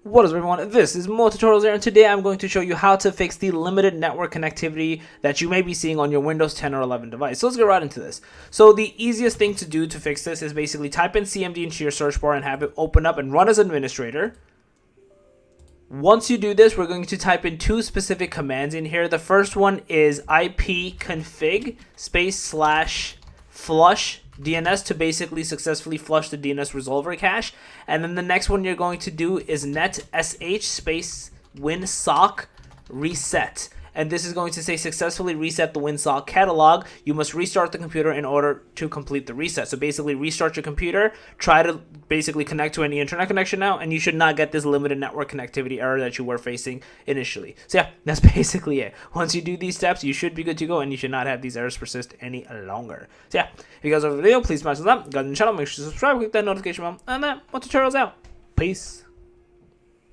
What is up, everyone? This is Mo Tutorials here, and today I'm going to show you how to fix the limited network connectivity that you may be seeing on your Windows 10 or 11 device. So let's get right into this. So the easiest thing to do to fix this is basically type in CMD into your search bar and have it open up and run as administrator. Once you do this, we're going to type in two specific commands in here. The first one is ipconfig /flush DNS to basically successfully flush the DNS resolver cache. And then the next one you're going to do is netsh winsock reset. And this is going to say successfully reset the WinSock catalog. You must restart the computer in order to complete the reset. So basically restart your computer, try to basically connect to any internet connection now, and you should not get this limited network connectivity error that you were facing initially. So yeah, that's basically it. Once you do these steps, you should be good to go, and you should not have these errors persist any longer. So yeah, if you guys love the video, please smash the like, guys on the channel, make sure to subscribe, click that notification bell, and that Mo Tutorials out. Peace.